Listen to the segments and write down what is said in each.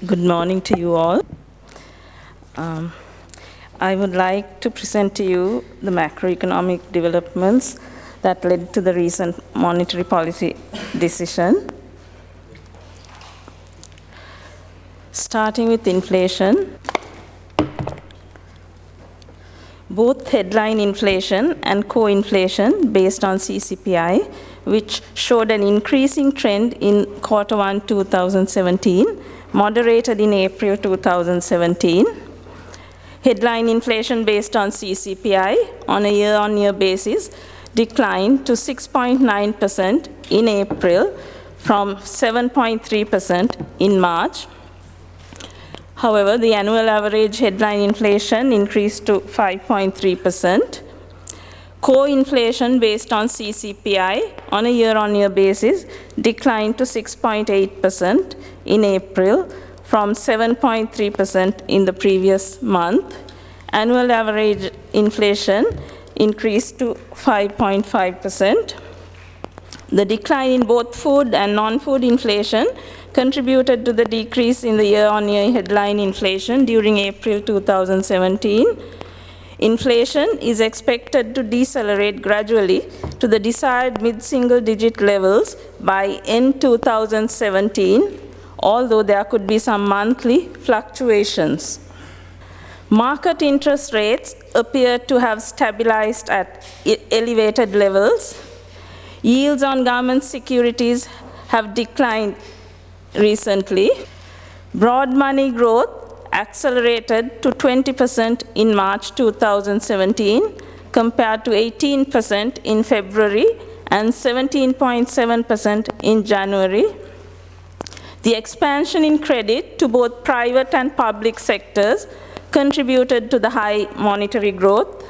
Good morning to you all. I would like to present to you the macroeconomic developments that led to the recent monetary policy decision. Starting with inflation, both headline inflation and core inflation based on CCPI, which showed an increasing trend in Q1 2017, moderated in April 2017. Headline inflation based on CCPI on a year-on-year basis declined to 6.9% in April from 7.3% in March. However, the annual average headline inflation increased to 5.3%. Core inflation based on CCPI on a year-on-year basis declined to 6.8% in April from 7.3% in the previous month. Annual average inflation increased to 5.5%. The decline in both food and non-food inflation contributed to the decrease in the year-on-year headline inflation during April 2017. Inflation is expected to decelerate gradually to the desired mid-single-digit levels by end 2017, although there could be some monthly fluctuations. Market interest rates appear to have stabilized at elevated levels. Yields on government securities have declined recently. Broad money growth accelerated to 20% in March 2017 compared to 18% in February and 17.7% in January. The expansion in credit to both private and public sectors contributed to the high monetary growth.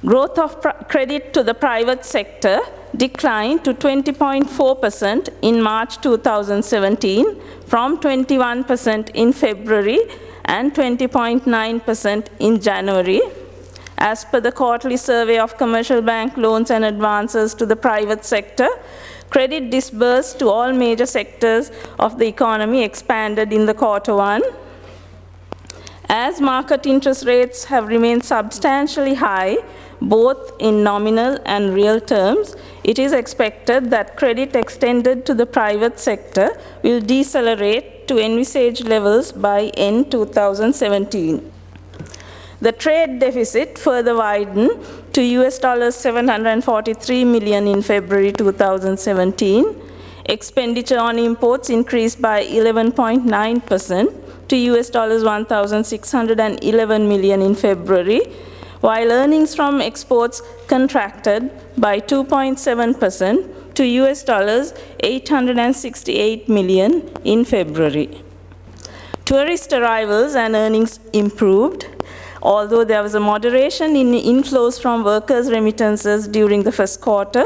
Growth of credit to the private sector declined to 20.4% in March 2017 from 21% in February and 20.9% in January. As per the quarterly survey of commercial bank loans and advances to the private sector, credit disbursed to all major sectors of the economy expanded in the Q1. As market interest rates have remained substantially high, both in nominal and real terms, it is expected that credit extended to the private sector will decelerate to envisaged levels by end 2017. The trade deficit further widened to US $743 million in February 2017. Expenditure on imports increased by 11.9% to US $1,611 million in February, while earnings from exports contracted by 2.7% to US $868 million in February. Tourist arrivals and earnings improved, although there was a moderation in inflows from workers' remittances during the first quarter.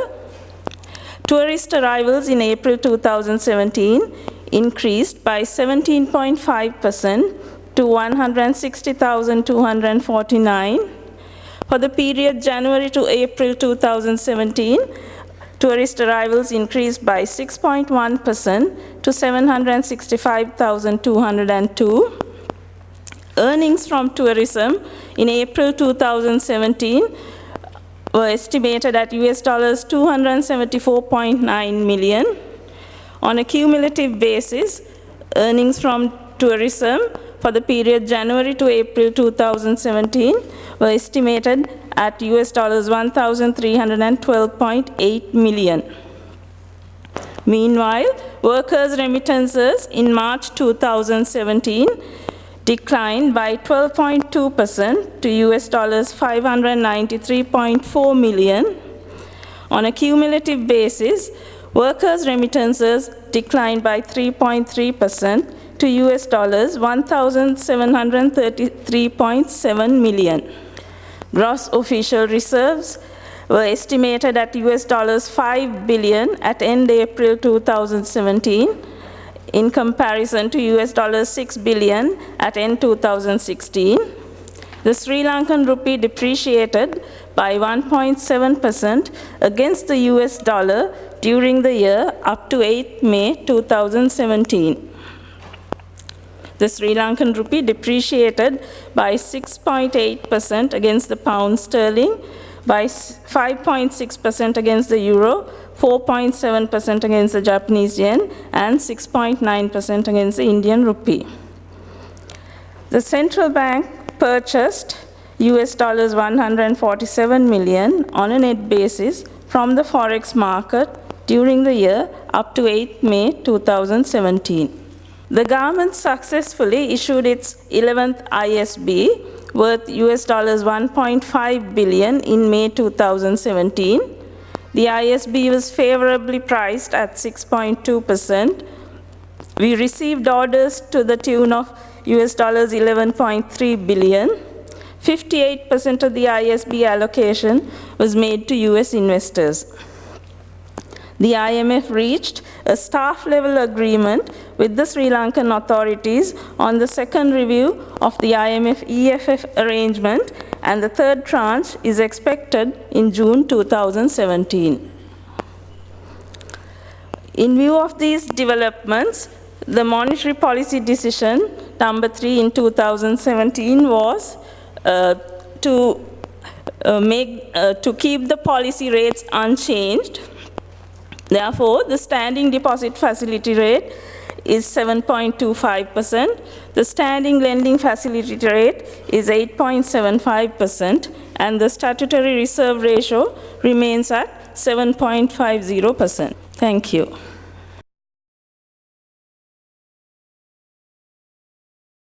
Tourist arrivals in April 2017 increased by 17.5% to 160,249. For the period January to April 2017, tourist arrivals increased by 6.1% to 765,202. Earnings from tourism in April 2017 were estimated at US $274.9 million. On a cumulative basis, earnings from tourism for the period January to April 2017 were estimated at US $1,312.8 million. Meanwhile, workers' remittances in March 2017 declined by 12.2% to US $593.4 million. On a cumulative basis, workers' remittances declined by 3.3% to US $1,733.7 million. Gross official reserves were estimated at US $5 billion at end April 2017, in comparison to US $6 billion at end 2016. The Sri Lankan rupee depreciated by 1.7% against the US dollar during the year up to 8 May 2017. The Sri Lankan rupee depreciated by 6.8% against the pound sterling, by 5.6% against the euro, 4.7% against the Japanese yen, and 6.9% against the Indian rupee. The central bank purchased US dollars 147 million on a net basis from the forex market during the year up to 8 May 2017. The government successfully issued its 11th ISB worth US dollars 1.5 billion in May 2017. The ISB was favorably priced at 6.2%. We received orders to the tune of US dollars 11.3 billion. 58% of the ISB allocation was made to US investors. The IMF reached a staff-level agreement with the Sri Lankan authorities on the second review of the IMF-EFF arrangement, and the third tranche is expected in June 2017. In view of these developments, the monetary policy decision number 3 in 2017 was to keep the policy rates unchanged. Therefore, the standing deposit facility rate is 7.25%, the standing lending facility rate is 8.75%, and the statutory reserve ratio remains at 7.50%. Thank you.